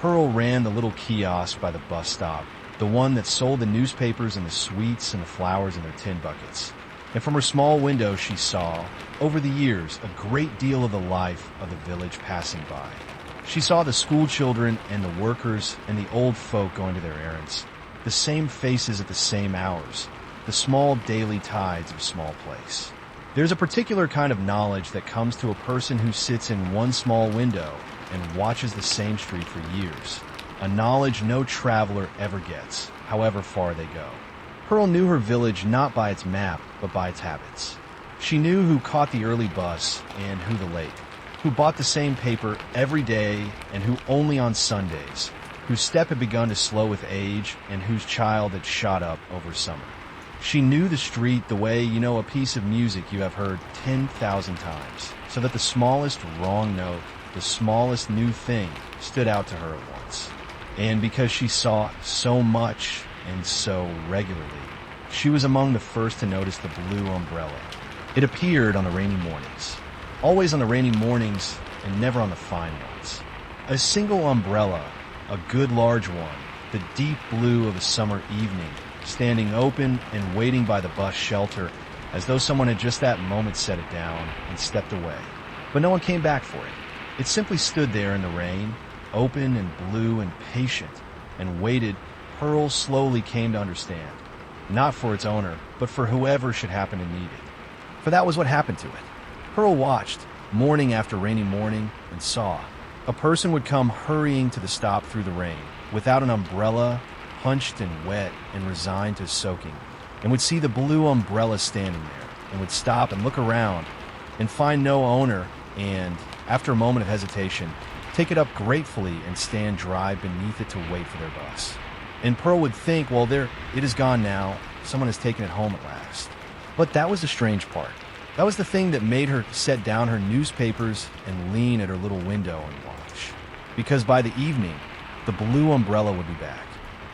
Pearl ran the little kiosk by the bus stop, the one that sold the newspapers and the sweets and the flowers in their tin buckets. And from her small window she saw, over the years, a great deal of the life of the village passing by. She saw the school children and the workers and the old folk going to their errands, the same faces at the same hours, the small daily tides of a small place. There's a particular kind of knowledge that comes to a person who sits in one small window and watches the same street for years, a knowledge no traveler ever gets, however far they go. Pearl knew her village not by its map, but by its habits. She knew who caught the early bus and who the late, who bought the same paper every day and who only on Sundays, whose step had begun to slow with age and whose child had shot up over summer. She knew the street the way you know a piece of music you have heard 10,000 times, so that the smallest wrong note, the smallest new thing stood out to her at once. And because she saw so much and so regularly, she was among the first to notice the blue umbrella. It appeared on the rainy mornings, always on the rainy mornings and never on the fine ones. A single umbrella, a good large one, the deep blue of a summer evening, standing open and waiting by the bus shelter as though someone had just that moment set it down and stepped away. But no one came back for it. It simply stood there in the rain, open and blue and patient, and waited. Pearl slowly came to understand, not for its owner, but for whoever should happen to need it. For that was what happened to it. Pearl watched, morning after rainy morning, and saw. A person would come hurrying to the stop through the rain, without an umbrella, hunched and wet and resigned to soaking, and would see the blue umbrella standing there, and would stop and look around, and find no owner, and, after a moment of hesitation, take it up gratefully and stand dry beneath it to wait for their bus. And Pearl would think, well, there, it is gone now, someone has taken it home at last. But that was the strange part. That was the thing that made her set down her newspapers and lean at her little window and watch. Because by the evening, the blue umbrella would be back,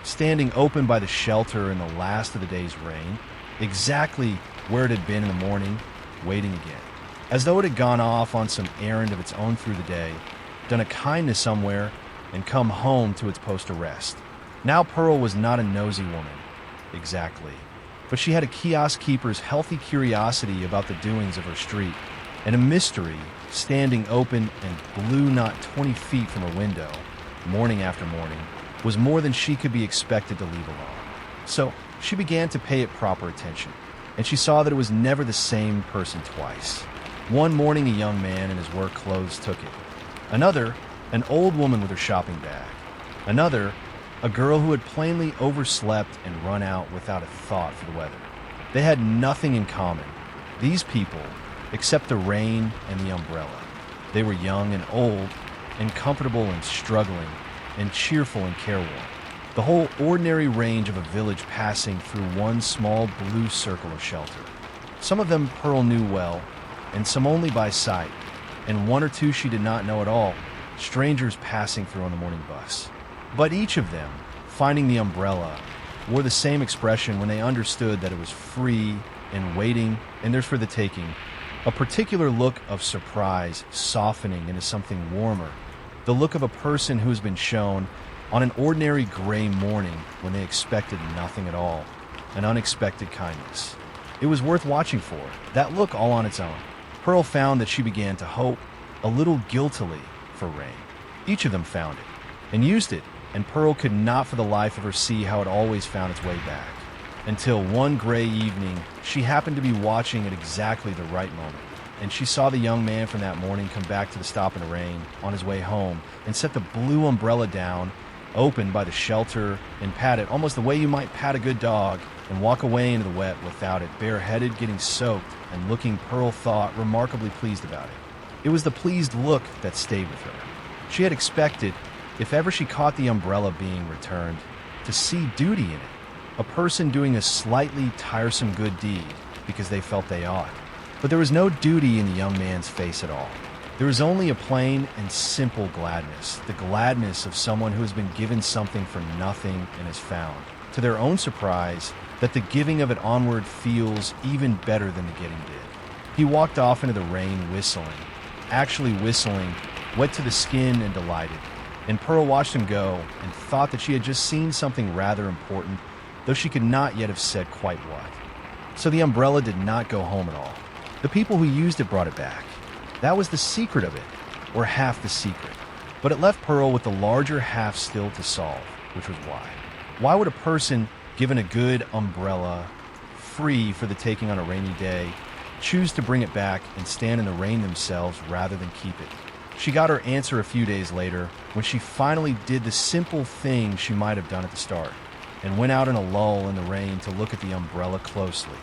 standing open by the shelter in the last of the day's rain, exactly where it had been in the morning, waiting again, as though it had gone off on some errand of its own through the day, done a kindness somewhere, and come home to its post of rest. Now Pearl was not a nosy woman, exactly, but she had a kiosk-keeper's healthy curiosity about the doings of her street, and a mystery standing open and blue not 20 feet from her window, morning after morning, was more than she could be expected to leave alone. So she began to pay it proper attention, and she saw that it was never the same person twice. One morning a young man in his work clothes took it. Another, an old woman with her shopping bag. Another, a girl who had plainly overslept and run out without a thought for the weather. They had nothing in common, these people, except the rain and the umbrella. They were young and old, and comfortable and struggling, and cheerful and careworn. The whole ordinary range of a village passing through one small blue circle of shelter. Some of them Pearl knew well, and some only by sight, and one or two she did not know at all, strangers passing through on the morning bus. But each of them, finding the umbrella, wore the same expression when they understood that it was free and waiting and theirs for the taking, a particular look of surprise softening into something warmer, the look of a person who has been shown, on an ordinary gray morning when they expected nothing at all, an unexpected kindness. It was worth watching for, that look all on its own. Pearl found that she began to hope, a little guiltily, for rain. Each of them found it, and used it, and Pearl could not for the life of her see how it always found its way back. Until one gray evening, she happened to be watching at exactly the right moment, and she saw the young man from that morning come back to the stop in the rain, on his way home, and set the blue umbrella down, open by the shelter, and pat it almost the way you might pat a good dog, and walk away into the wet without it, bareheaded, getting soaked, and looking, Pearl thought, remarkably pleased about it. It was the pleased look that stayed with her. She had expected, if ever she caught the umbrella being returned, to see duty in it, a person doing a slightly tiresome good deed because they felt they ought. But there was no duty in the young man's face at all. There was only a plain and simple gladness, the gladness of someone who has been given something for nothing and has found, to their own surprise, that the giving of it onward feels even better than the getting did. He walked off into the rain whistling, actually whistling, wet to the skin and delighted. And Pearl watched him go and thought that she had just seen something rather important, though she could not yet have said quite what. So the umbrella did not go home at all. The people who used it brought it back. That was the secret of it, or half the secret. But it left Pearl with the larger half still to solve, which was why. Why would a person given a good umbrella, free for the taking on a rainy day, choose to bring it back and stand in the rain themselves rather than keep it? She got her answer a few days later when she finally did the simple thing she might have done at the start and went out in a lull in the rain to look at the umbrella closely.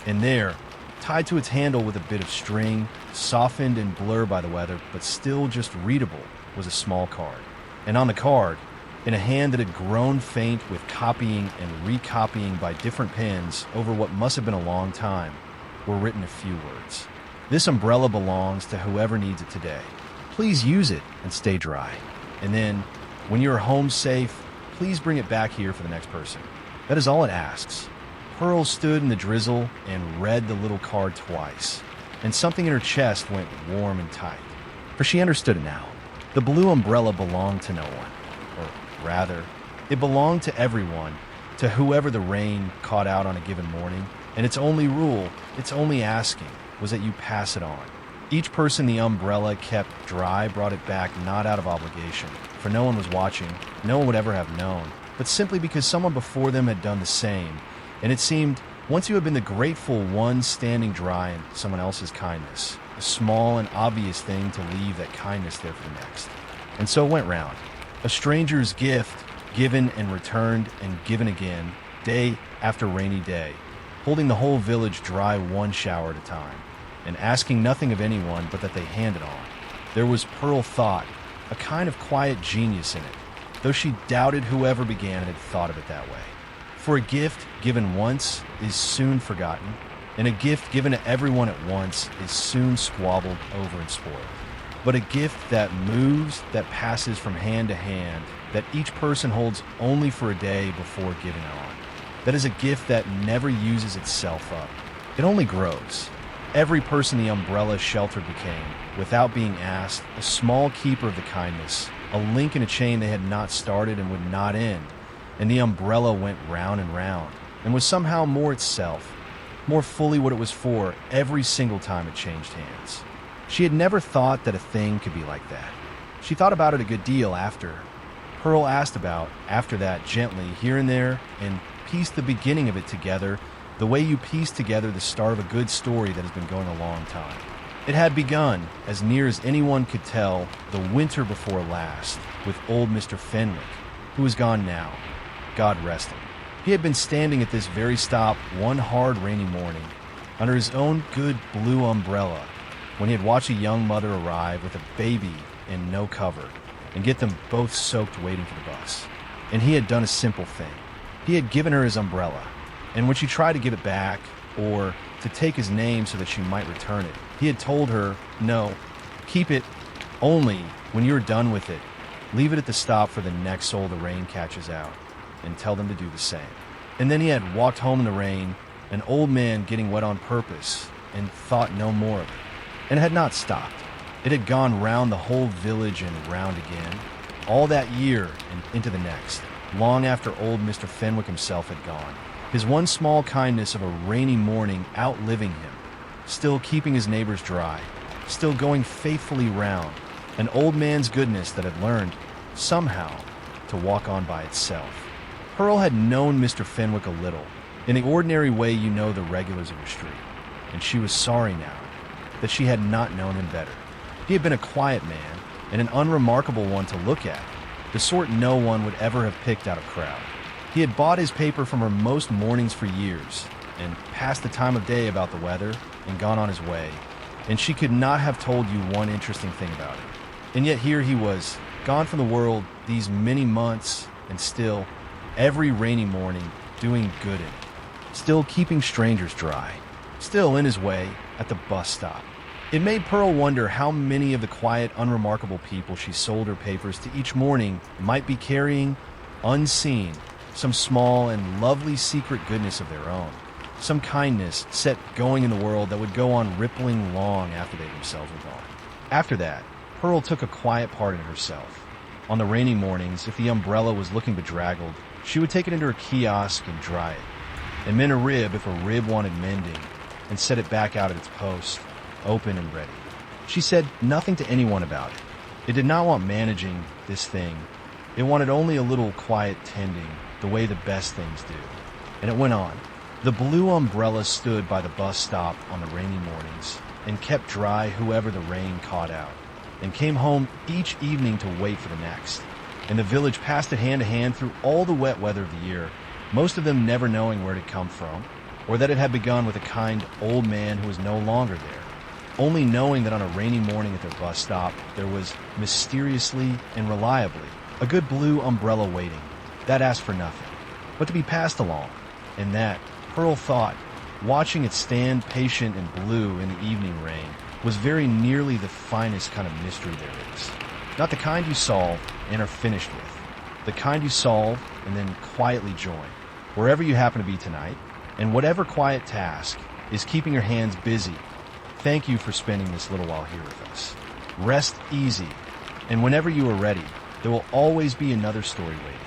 And there, tied to its handle with a bit of string, softened and blurred by the weather, but still just readable, was a small card. And on the card, in a hand that had grown faint with copying and recopying by different pens over what must have been a long time, were written a few words. This umbrella belongs to whoever needs it today. Please use it and stay dry. And then, when you are home safe, please bring it back here for the next person. That is all it asks. Pearl stood in the drizzle and read the little card twice, and something in her chest went warm and tight. For she understood it now. The blue umbrella belonged to no one. Or rather, it belonged to everyone, to whoever the rain caught out on a given morning, and its only rule, its only asking, was that you pass it on. Each person the umbrella kept dry brought it back not out of obligation, for no one was watching, no one would ever have known, but simply because someone before them had done the same, and it seemed, once you had been the grateful one standing dry in someone else's kindness, a small and obvious thing to leave that kindness there for the next. And so it went round. A stranger's gift, given and returned and given again, day after rainy day, holding the whole village dry one shower at a time, and asking nothing of anyone but that they hand it on. There was Pearl thought, a kind of quiet genius in it, though she doubted whoever began it had thought of it that way. For a gift given once is soon forgotten, and a gift given to everyone at once is soon squabbled over and spoiled. But a gift that moves, that passes from hand to hand, that each person holds only for a day before giving on, that is a gift that never uses itself up. It only grows. Every person the umbrella sheltered became, without being asked, a small keeper of the kindness, a link in a chain they had not started and would not end, and the umbrella went round and round, and was somehow more itself, more fully what it was for every single time it changed hands. She had never thought that a thing could be like that. She thought about it a good deal after. Pearl asked about, after that, gently, here and there, and pieced the beginning of it together the way you piece together the start of a good story that has been going a long time. It had begun, as near as anyone could tell, the winter before last, with old Mr. Fenwick, who is gone now. God rest him. He had been standing at this very stop one hard rainy morning, under his own good blue umbrella, when he had watched a young mother arrive with a baby in no cover, and get them both soaked waiting for the bus. And he had done a simple thing. He had given her his umbrella, and when she tried to give it back, or to take his name so that she might return it, he had told her, no, keep it, only when you're done with it, leave it at the stop for the next soul the rain catches out, and tell them to do the same. And then he had walked home in the rain, an old man getting wet on purpose, and thought no more of it, and had not stopped. It had gone round the whole village and round again, all that year and into the next, long after old Mr. Fenwick himself had gone. His one small kindness of a rainy morning outliving him, still keeping his neighbors dry, still going faithfully round, an old man's goodness that had learned, somehow, to walk on by itself. Pearl had known Mr. Fenwick a little, in the ordinary way you know the regulars of your street, and she was sorry now that she had not known him better. He had been a quiet man, and an unremarkable one to look at, the sort no one would ever have picked out of crowd. He had bought his paper from her most mornings for years, and passed the time of day about the weather, and gone on his way, and she could not have told you one interesting thing about it. And yet here he was, gone from the world these many months, and still, every rainy morning, doing good in it, still keeping strangers dry, still in his way at the bus stop. It made Pearl wonder how many of the quiet, unremarkable people she sold her papers to each morning might be carrying, unseen, some small and lovely secret goodness of their own, some kindness set going in the world that would go on rippling long after they themselves were gone. After that, Pearl took a quiet part in herself, On the rainy mornings, if the umbrella was looking bedraggled, she would take it into her kiosk and dry it, and mend a rib if a rib wanted mending, and set it back out at its post, open and ready. She said nothing to anyone about it. It did not want managing this thing. It wanted only a little quiet tending, the way the best things do. And it went on. The blue umbrella stood by the bus stop on the rainy mornings and kept dry whoever the rain caught out, and came home each evening to wait for the next. And the village passed it hand to hand through all the wet weather of the year, most of them never knowing where it had come from, or that it had begun with a kind old man who was no longer there, only knowing that on a rainy morning at their bus stop there was, mysteriously and reliably, a good blue umbrella waiting, that asked for nothing, but to be passed along, and that, Pearl thought, watching it stand patient and blue in the evening rain, was very nearly the finest kind of mystery there is. Not the kind you solve and are finished with. The kind you solve and then quietly join, wherever you happen to be tonight, and whatever quiet task is keeping your hands busy. Thank you for spending this little while here with us. Rest easy, and whenever you are ready, there will always be another story waiting.